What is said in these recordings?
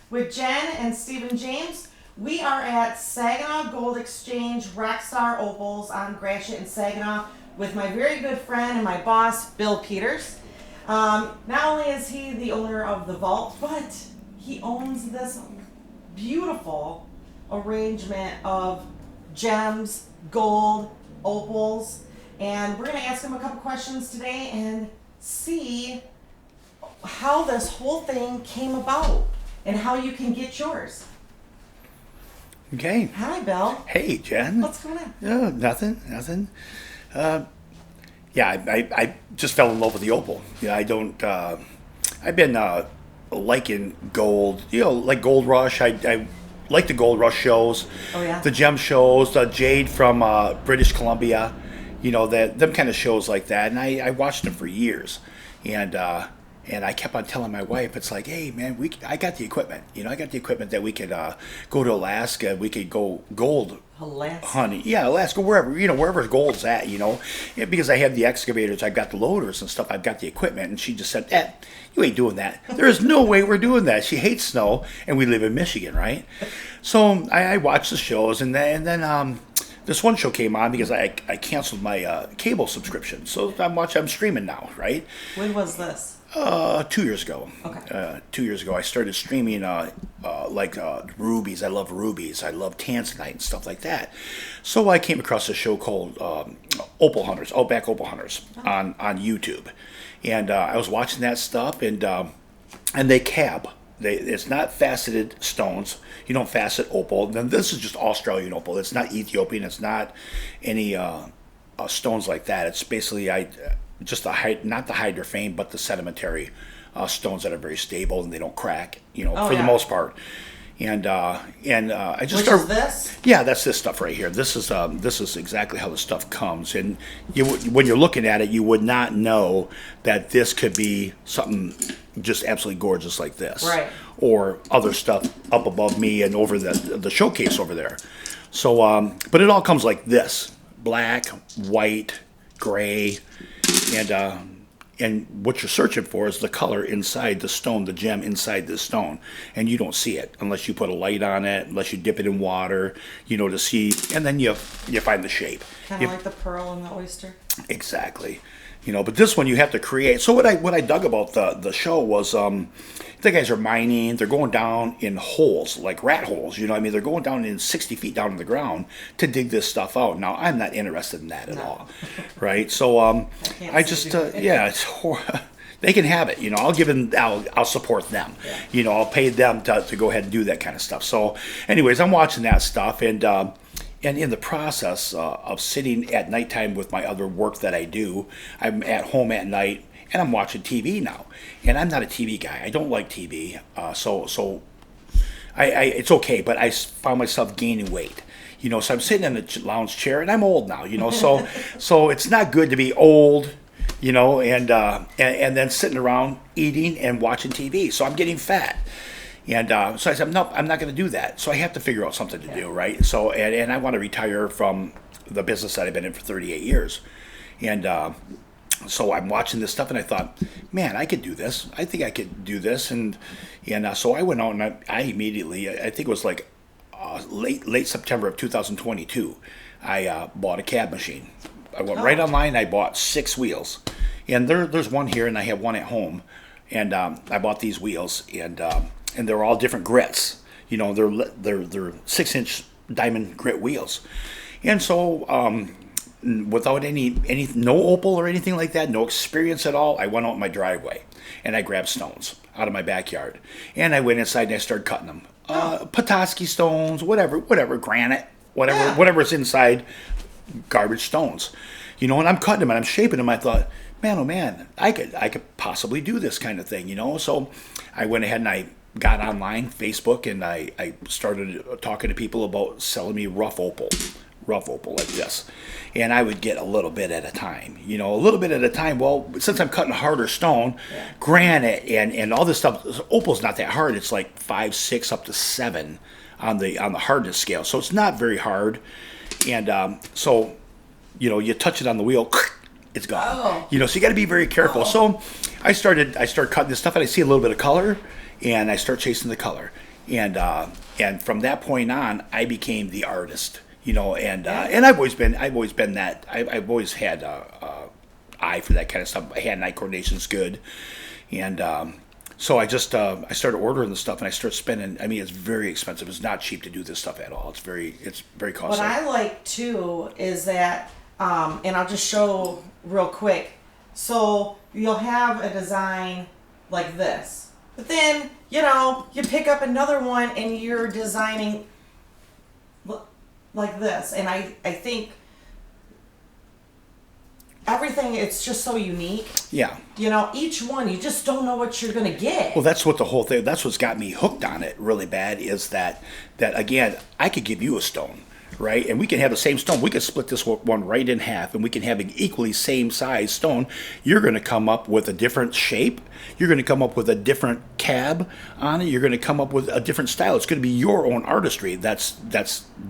with Jen and Stephen James. We are at Saginaw Gold Exchange Rockstar Opals on Gratiot and Saginaw with my very good friend and my boss, Bill Peters. Not only is he the owner of the vault, but he owns this beautiful arrangement of gems, gold, opals, and we're going to ask him a couple questions today and see how this whole thing came about and how you can get yours. Okay. Hi, Bill. Hey, Jen. What's going on? Nothing. I just fell in love with the opal. Yeah, I don't. I've been liking gold. Like Gold Rush. I like the Gold Rush shows. Oh yeah. The gem shows. The Jade from British Columbia. Them kind of shows like that. And I watched them for years, and I kept on telling my wife, it's like, hey man, I got the equipment. I got the equipment that we could go to Alaska. We could go gold Alaska. hunting. Yeah, Alaska, wherever gold's at. Yeah, because I have the excavators, I've got the loaders and stuff. I've got the equipment, and she just said, you ain't doing that. There is no way we're doing that. She hates snow, and we live in Michigan, right? So I watched the shows, and then this one show came on because I canceled my cable subscription. So I'm streaming now, right? When was this? 2 years ago. Okay. 2 years ago, I started streaming rubies. I love rubies. I love tanzanite and stuff like that. So I came across a show called Opal Hunters, Outback Opal Hunters, on YouTube, and I was watching that stuff, and they cab. It's not faceted stones. You don't facet opal. Then this is just Australian opal. It's not Ethiopian. It's not any stones like that. It's basically not the hydrophane, but the sedimentary stones that are very stable and they don't crack. The most part. And I just Which is this? Yeah, that's this stuff right here. This is exactly how the stuff comes. And when you're looking at it, you would not know that this could be something just absolutely gorgeous like this, right? Or other stuff up above me and over the showcase over there. So, but it all comes like this: black, white, gray, and what you're searching for is the color inside the stone, the gem inside the stone. And you don't see it unless you put a light on it, unless you dip it in water, to see. And then you find the shape. Kind of like the pearl and the oyster. Exactly. But this one you have to create. So what I dug about the show was the guys are mining. They're going down in holes, like rat holes. They're going down in 60 feet down in the ground to dig this stuff out. Now, I'm not interested in that at all, right? So I just, it's they can have it. I'll give them, I'll support them. Yeah. I'll pay them to go ahead and do that kind of stuff. So anyways, I'm watching that stuff, and in the process of sitting at nighttime with my other work that I do, I'm at home at night and I'm watching TV now. And I'm not a TV guy. I don't like TV. So it's okay, but I found myself gaining weight. So I'm sitting in a lounge chair, and I'm old now. So it's not good to be old. And then sitting around eating and watching TV. So I'm getting fat. And so I said, nope, I'm not going to do that. So I have to figure out something to do, right? So, and I want to retire from the business that I've been in for 38 years. And so I'm watching this stuff, and I thought, man, I could do this. I think I could do this. And so I went out, and I immediately, I think it was like late September of 2022, I bought a cab machine. I went right online, and I bought 6 wheels. And there's one here, and I have one at home. And I bought these wheels, and they're all different grits. They're 6-inch diamond grit wheels. And so without no opal or anything like that, no experience at all, I went out in my driveway and I grabbed stones out of my backyard. And I went inside and I started cutting them. Petoskey stones, whatever, granite, whatever's inside, garbage stones. And I'm cutting them and I'm shaping them. I thought, man, oh man, I could possibly do this kind of thing, So I went ahead and I got online, Facebook, and I started talking to people about selling me rough opal like this. And I would get a little bit at a time, Well, since I'm cutting harder stone, granite and all this stuff, opal's not that hard. It's like 5, 6, up to 7 on the hardness scale. So it's not very hard. And so, you touch it on the wheel, it's gone. Oh. So you got to be very careful. So I started cutting this stuff, and I see a little bit of color, and I start chasing the color. and from that point on, I became the artist. And I've always been that. I've always had eye for that kind of stuff. My hand-eye coordination's good, and so I started ordering the stuff, and I started spending. I mean, it's very expensive. It's not cheap to do this stuff at all. It's very costly. What I like too is that, and I'll just show real quick. So you'll have a design like this, but then you pick up another one and you're designing like this, and I think everything, it's just so unique. Yeah. Each one, you just don't know what you're gonna get. Well, that's what the whole thing. That's what's got me hooked on it really bad. Is that again? I could give you a stone, right? And we can have the same stone. We could split this one right in half, and we can have an equally same size stone. You're going to come up with a different shape. You're going to come up with a different cab on it. You're going to come up with a different style. It's going to be your own artistry that's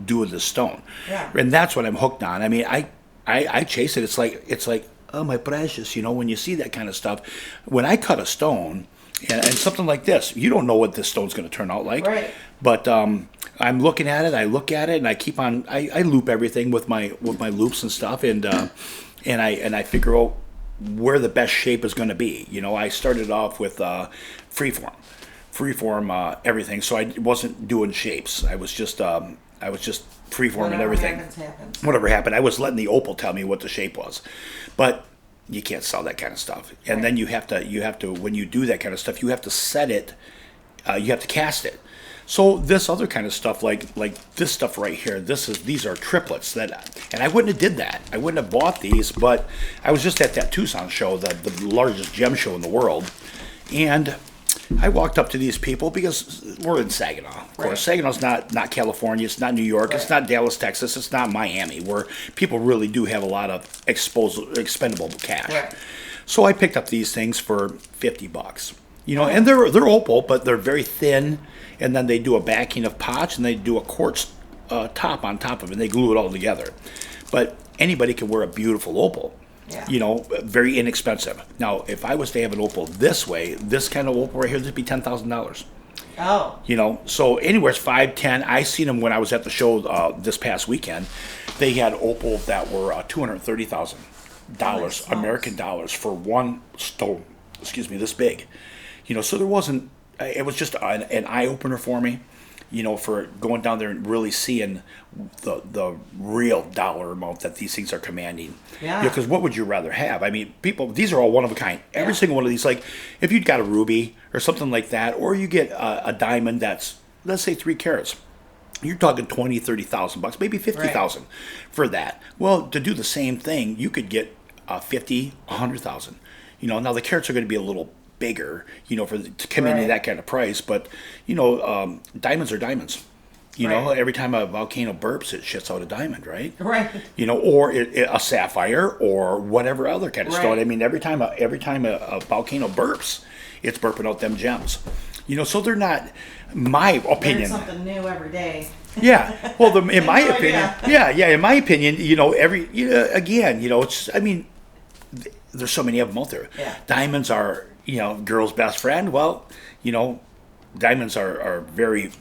doing the stone. Yeah. And that's what I'm hooked on. I mean, I chase it. It's like oh my precious. When you see that kind of stuff, when I cut a stone. And something like this, you don't know what this stone's going to turn out like. Right. But I'm looking at it. I look at it, and I keep on. I loop everything with my loops and stuff, and I figure out where the best shape is going to be. I started off with freeform everything. So I wasn't doing shapes. I was just freeform and everything. Happens. Whatever happened, I was letting the opal tell me what the shape was, but. You can't sell that kind of stuff, and right. then you have to when you do that kind of stuff, you have to set it, you have to cast it. So this other kind of stuff, like this stuff right here, these are triplets and I wouldn't have did that. I wouldn't have bought these, but I was just at that Tucson show, the largest gem show in the world, and I walked up to these people because we're in Saginaw. Of course, right. Saginaw's not California. It's not New York. Right. It's not Dallas, Texas. It's not Miami, where people really do have a lot of expendable cash. Right. So I picked up these things for $50. And they're opal, but they're very thin. And then they do a backing of potch, and they do a quartz top on top of it. And they glue it all together. But anybody can wear a beautiful opal. Yeah. Very inexpensive. Now, if I was to have an opal this way, this kind of opal right here, this would be $10,000. Oh. So anywhere it's 5, 10. I seen them when I was at the show this past weekend. They had opal that were $230,000 American dollars for one stone. Excuse me, this big. So there wasn't. It was just an eye opener for me. For going down there and really seeing the real dollar amount that these things are commanding. Yeah. Because what would you rather have? I mean, these are all one of a kind. Every single one of these, like if you'd got a ruby or something like that, or you get a diamond that's, let's say 3 carats, you're talking $20,000-$30,000, maybe $50,000 for that. Well, to do the same thing, you could get $50,000, $100,000. Now the carats are going to be a little bigger, to come into that kind of price. But, diamonds are diamonds. Every time a volcano burps, it shits out a diamond, right? Right. Or a sapphire or whatever other kind of right. stone. I mean, every time a volcano burps, it's burping out them gems. So they're not, my opinion. Learn something new every day. Yeah. Well, in my No opinion, idea. in my opinion, it's, I mean, there's so many of them out there. Yeah. Diamonds are, girl's best friend. Well, diamonds are very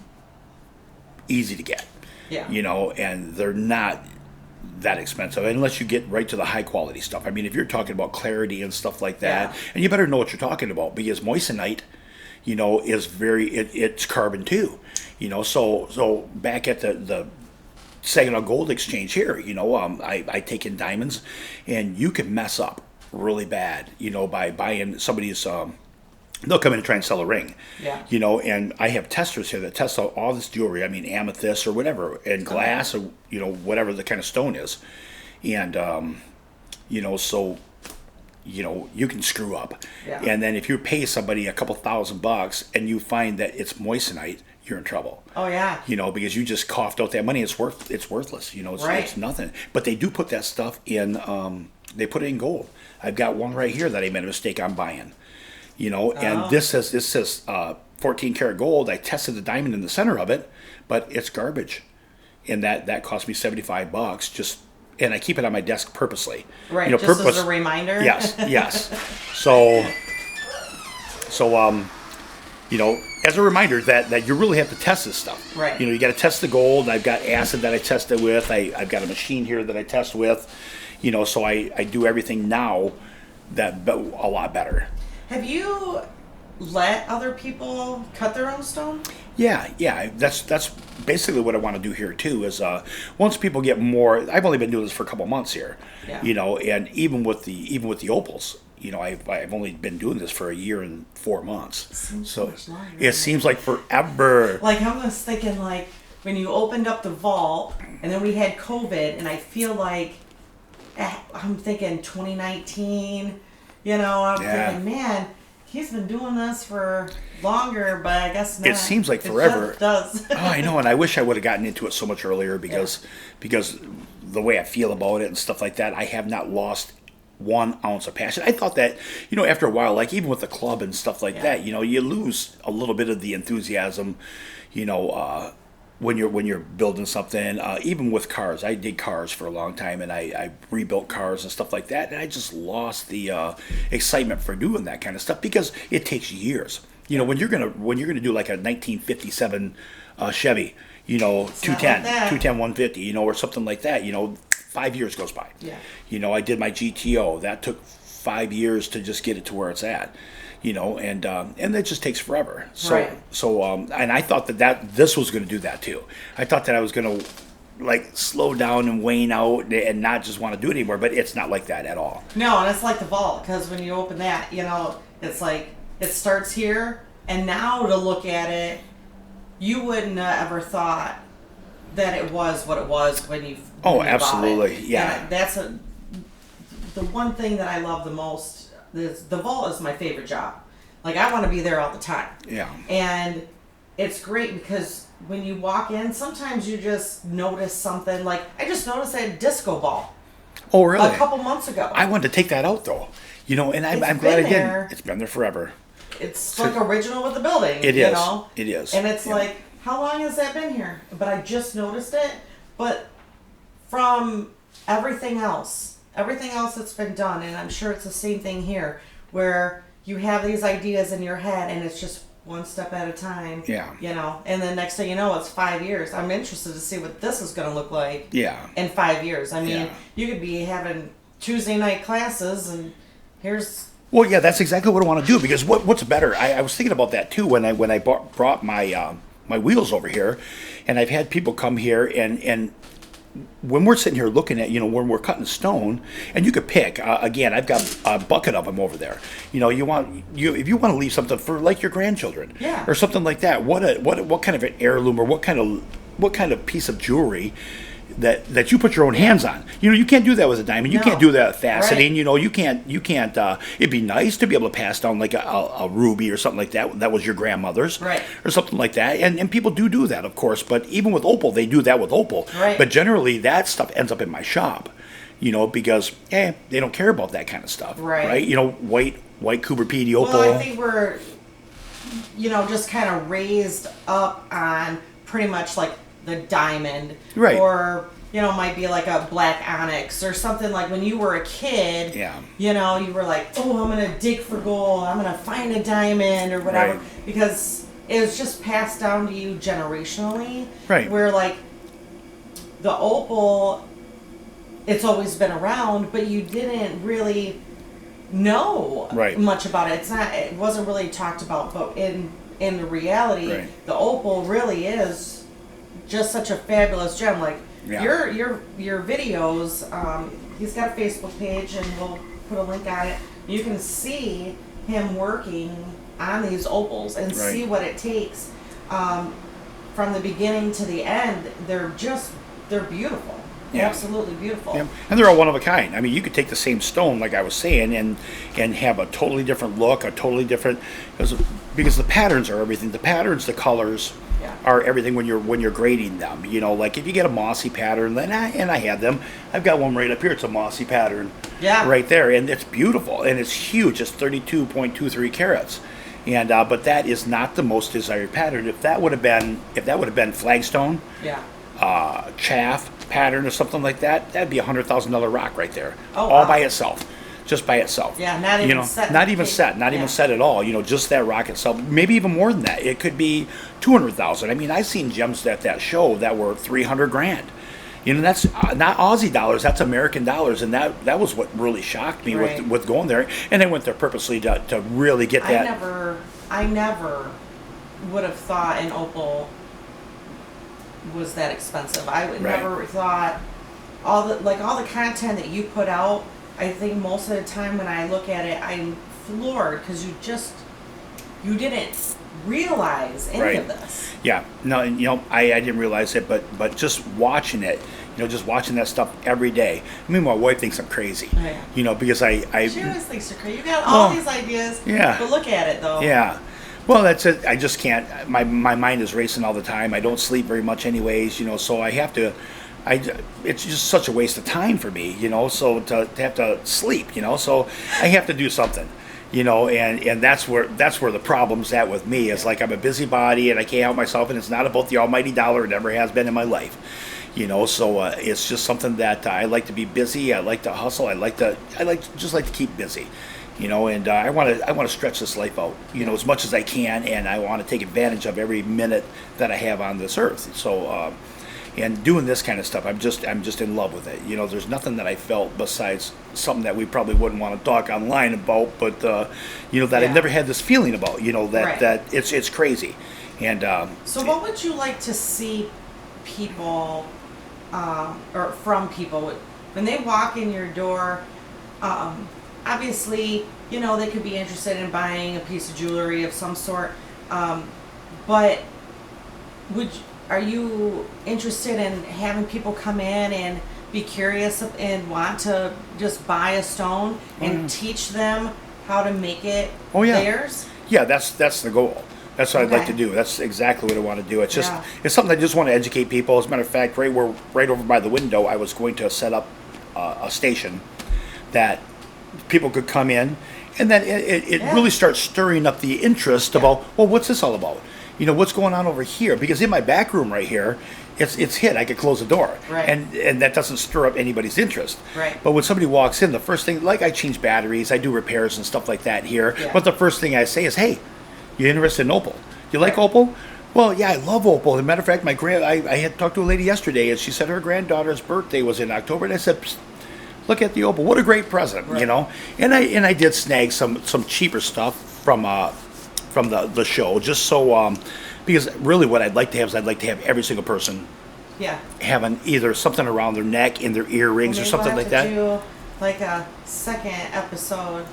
easy to get. Yeah. And they're not that expensive unless you get right to the high quality stuff. I mean, if you're talking about clarity and stuff like that, and you better know what you're talking about, because moissanite, is it's carbon too. So back at the Saginaw Gold Exchange here, I take in diamonds, and you can mess up really bad, by buying somebody's. They'll come in and try and sell a ring. Yeah. And I have testers here that test out all this jewelry. I mean, amethyst or whatever, and glass or whatever the kind of stone is, and so you can screw up. Yeah. And then if you pay somebody a couple $1,000 and you find that it's moissanite, you're in trouble. Oh yeah. Because you just coughed out that money. It's worthless. It's nothing. But they do put that stuff in. They put it in gold. I've got one right here that I made a mistake on buying. And this says 14 karat gold. I tested the diamond in the center of it, but it's garbage, and that cost me $75. And I keep it on my desk purposely. Right, just as a reminder. Yes. So as a reminder that you really have to test this stuff. Right. You know, you got to test the gold. I've got acid that I test it with. I've got a machine here that I test with. You know, so I do everything now but a lot better. Have you let other people cut their own stone? Yeah. That's basically what I want to do here too. Is once people get more, I've only been doing this for a couple months here. Yeah. You know, and even with the opals, you know, I've only been doing this for a year and 4 months. So it seems like forever. Like I was thinking, like when you opened up the vault, and then we had COVID, and I feel like I'm thinking 2019. You know, I'm thinking, man, he's been doing this for longer, but I guess not. It seems like forever. It does. Oh, I know, and I wish I would have gotten into it so much earlier because the way I feel about it and stuff like that, I have not lost 1 ounce of passion. I thought that, you know, after a while, like even with the club and stuff like that, you know, you lose a little bit of the enthusiasm, you know, when you're building something. Even with cars, I did cars for a long time, and I rebuilt cars and stuff like that, and I just lost the excitement for doing that kind of stuff because it takes years. You know, when you're gonna do like a 1957 Chevy, you know, 210, 150, you know, or something like that, you know, 5 years goes by. Yeah. You know, I did my GTO. That took 5 years to just get it to where it's at. You know, and that just takes forever. So and I thought that this was going to do that too. I thought that I was going to like slow down and wane out and not just want to do it anymore. But it's not like that at all. No, and it's like the vault, because when you open that, you know, it's like it starts here, and now to look at it, you wouldn't have ever thought that it was what it was when you. Oh, you absolutely, bought it. yeah. And that's the one thing that I love the most. The vault is my favorite job. Like I want to be there all the time. Yeah. And it's great because when you walk in, sometimes you just notice something. Like I just noticed that disco ball. Oh, really? A couple months ago. I wanted to take that out though. You know, and I'm glad I didn't. It's been there forever. It's like original with the building. It you is. know? It is. And it's like, how long has that been here? But I just noticed it. But from everything else that's been done, and I'm sure it's the same thing here, where you have these ideas in your head and it's just one step at a time. Yeah. You know, and then next thing you know, it's 5 years. I'm interested to see what this is going to look like. Yeah. In 5 years. I mean, Yeah. you could be having Tuesday night classes, and here's. Well, yeah, that's exactly what I want to do because what's better? I was thinking about that too when I brought my my wheels over here, and I've had people come here and when we're sitting here looking at, you know, when we're cutting stone, and you could pick, again, I've got a bucket of them over there. You know, if you want to leave something for like your grandchildren, Yeah. or something like that. What kind of an heirloom or what kind of piece of jewelry that you put your own hands on. You know, you can't do that with a diamond. You No. can't do that with faceting. Right. You know, you can't. It'd be nice to be able to pass down like a ruby or something like that. That was your grandmother's, Right. or something like that. And people do that, of course. But even with opal, they do that with opal. Right. But generally, that stuff ends up in my shop. You know, because they don't care about that kind of stuff. Right. You know, white Cooper Pedy opal. Well, I think we're, you know, just kind of raised up on pretty much like the diamond. Right. Or, you know, might be like a black onyx or something. Like when you were a kid, Yeah. you know, you were like, oh, I'm going to dig for gold. I'm going to find a diamond or whatever. Right. Because it was just passed down to you generationally. Right. Where like the opal, it's always been around, but you didn't really know Right. much about it. It wasn't really talked about, but in the reality, Right. the opal really is just such a fabulous gem. Like Yeah. your videos, he's got a Facebook page, and we'll put a link on it. You can see him working on these opals and Right. see what it takes from the beginning to the end. They're beautiful. Yeah. Absolutely beautiful. Yeah. And they're all one of a kind. I mean, you could take the same stone, like I was saying, and have a totally different look, a totally different because the patterns are everything. The patterns, the colors Yeah. are everything when you're grading them. You know, like if you get a mossy pattern, then I have them. I've got one right up here. It's a mossy pattern. Yeah. Right there, and it's beautiful and it's huge. It's 32.23 carats. And but that is not the most desired pattern. If that would have been flagstone, Yeah. chaff pattern or something like that, that'd be $100,000 rock right there, Oh, all wow. by itself. just by itself. Yeah, not even set. Not even set, not even set at all. Just that rock itself. Maybe even more than that. It could be 200,000. I mean, I've seen gems at that show that were 300 grand. That's not Aussie dollars, that's American dollars, and that was what really shocked me with going there. And I went there purposely to really get that. I never would have thought an opal was that expensive. I would never thought all the content that you put out. I think most of the time when I look at it, I'm floored because you didn't realize any of this. Yeah, no, and I didn't realize it, but just watching it, just watching that stuff every day. I mean, my wife thinks I'm crazy. Oh, yeah. Because I she always thinks you're crazy. You got all these ideas. Yeah. But look at it though. Yeah. Well, that's it. I just can't. My mind is racing all the time. I don't sleep very much, anyways. So I have to. It's just such a waste of time for me. So to have to sleep. So I have to do something. And that's where the problem's at with me. It's like I'm a busybody and I can't help myself, and it's not about the almighty dollar. It never has been in my life. So it's just something that I like to be busy. I like to hustle. I like to keep busy. And I want to stretch this life out, as much as I can, and I want to take advantage of every minute that I have on this earth. So, and doing this kind of stuff, I'm just in love with it. There's nothing that I felt besides something that we probably wouldn't want to talk online about, but that I've never had this feeling about. That it's crazy. And so, what would you like to see people, or from people when they walk in your door? Obviously, they could be interested in buying a piece of jewelry of some sort, but are you interested in having people come in and be curious and want to just buy a stone and teach them how to make it theirs? Yeah, that's the goal. That's what I'd like to do. That's exactly what I want to do. It's just it's something I just want to educate people. As a matter of fact, right over by the window, I was going to set up a station that people could come in, and then it really starts stirring up the interest about, well, what's this all about? What's going on over here? Because in my back room right here, it's hid. I could close the door, and that doesn't stir up anybody's interest. Right. But when somebody walks in, the first thing, like I change batteries, I do repairs and stuff like that here. Yeah. But the first thing I say is, hey, you interested in opal? You like opal? Well, yeah, I love opal. As a matter of fact, I had talked to a lady yesterday, and she said her granddaughter's birthday was in October, and I said, psst, look at the opal. What a great present, And I did snag some cheaper stuff from the show, just so because really what I'd like to have is I'd like to have every single person having either something around their neck, in their earrings, or something like that. Do like a second episode,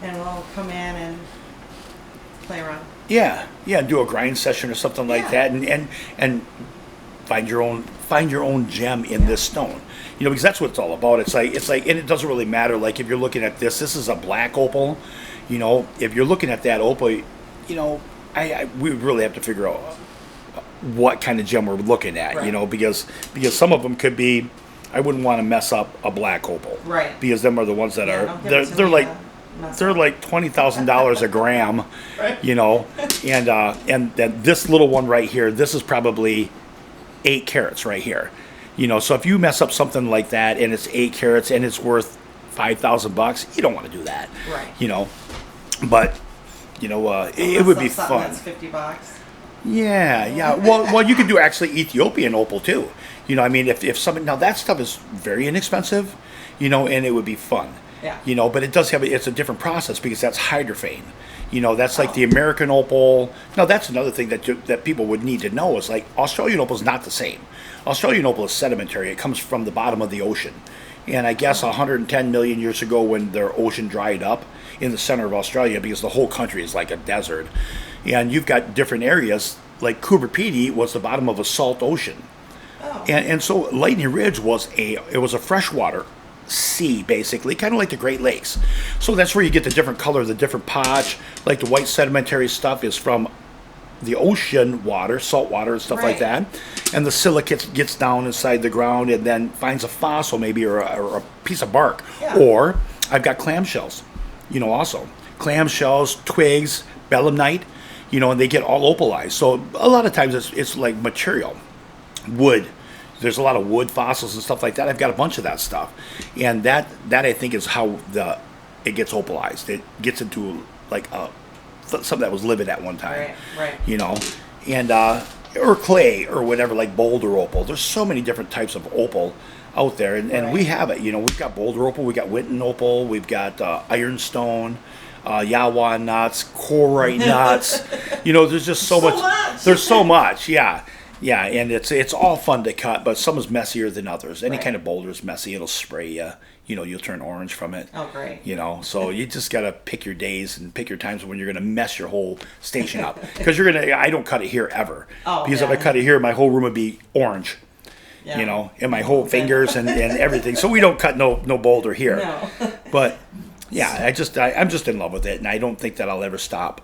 and we'll come in and play around. Yeah, do a grind session or something like that, and find your own gem in this stone. Because that's what it's all about. It's like, and it doesn't really matter. Like if you're looking at this is a black opal. If you're looking at that opal, we really have to figure out what kind of gem we're looking at. Because some of them could be. I wouldn't want to mess up a black opal. Right. Because them are the ones that are they're like $20,000 a gram. Right. And then this little one right here, this is probably 8 carats right here. So if you mess up something like that and it's 8 carats and it's worth $5,000, you don't want to do that. Right. But it would be fun. That's $50. Yeah. Well, you could do actually Ethiopian opal too. I mean, if somebody, now that stuff is very inexpensive, and it would be fun. Yeah. But it's a different process because that's hydrophane. That's like the American opal. Now that's another thing that people would need to know is like Australian opal is not the same. Australian opal is sedimentary. It comes from the bottom of the ocean. And I guess 110 million years ago when their ocean dried up in the center of Australia, because the whole country is like a desert. And you've got different areas, like Coober Pedy was the bottom of a salt ocean. Oh. And so Lightning Ridge was a freshwater sea, basically, kind of like the Great Lakes. So that's where you get the different color, the different potch. Like the white sedimentary stuff is from the ocean water, salt water and stuff like that. And the silicate gets down inside the ground and then finds a fossil maybe or a piece of bark. Yeah. Or I've got clamshells, also. Clamshells, twigs, belemnite, and they get all opalized. So a lot of times it's like material, wood. There's a lot of wood fossils and stuff like that. I've got a bunch of that stuff. And that I think is how it gets opalized. It gets into like something that was livid at one time. Right. You know, and or clay or whatever, like boulder opal. There's so many different types of opal out there, and we have it. You know, we've got boulder opal, we got Winton opal, we've got ironstone, Yawa nuts, Corite nuts. You know, there's just so much. There's so much, yeah, and it's all fun to cut, but some is messier than others. Any kind of boulder is messy; it'll spray you. You know, you'll turn orange from it. Oh, great. You know, so you just gotta pick your days and pick your times when you're gonna mess your whole station up, because I don't cut it here ever. Because if I cut it here, my whole room would be orange. Yeah. You know, and my whole fingers and everything. So we don't cut no boulder here. No. But yeah, I'm just in love with it, and I don't think that I'll ever stop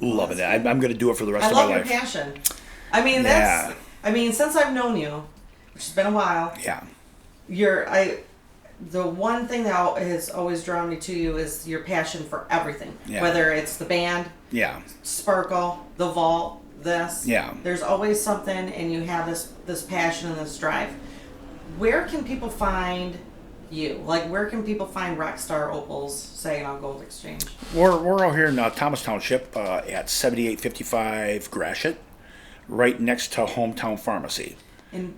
loving it. I'm going to do it for the rest of my life. I love your passion. I mean, since I've known you, which has been a while. Yeah. The one thing that has always drawn me to you is your passion for everything. Yeah. Whether it's the band, Sparkle, the vault, this. Yeah. There's always something, and you have this passion and this drive. Where can people find you? Like, where can people find Rockstar Opals, Saginaw Gold Exchange? We're out here in Thomas Township at 7855 Gratiot, right next to Hometown Pharmacy. And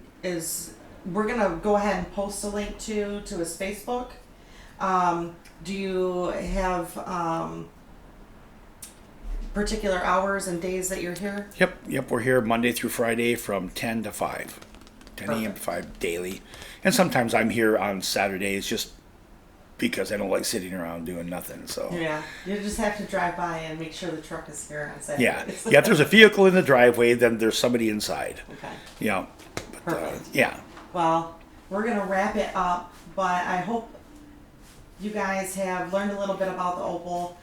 we're gonna go ahead and post a link to his Facebook. Do you have particular hours and days that you're here? Yep. We're here Monday through Friday from 10 to 5. 10 a.m. to 5 daily. And sometimes I'm here on Saturdays just because I don't like sitting around doing nothing. So yeah, you just have to drive by and make sure the truck is here on Saturdays. Yeah. If there's a vehicle in the driveway, then there's somebody inside. Okay. Yeah. Perfect. Yeah. Well, we're going to wrap it up, but I hope you guys have learned a little bit about the opal.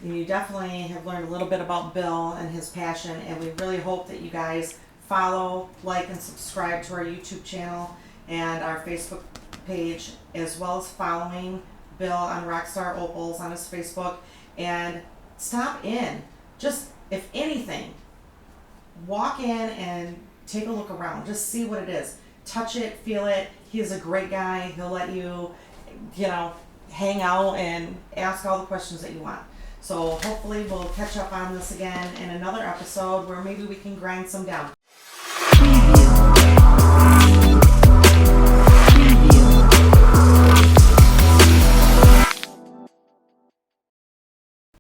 You definitely have learned a little bit about Bill and his passion, and we really hope that you guys follow, like, and subscribe to our YouTube channel and our Facebook page, as well as following Bill on Rockstar Opals on his Facebook. And stop in. Just, if anything, walk in and take a look around. Just see what it is. Touch it, feel it. He is a great guy. He'll let you, hang out and ask all the questions that you want. So hopefully we'll catch up on this again in another episode where maybe we can grind some down.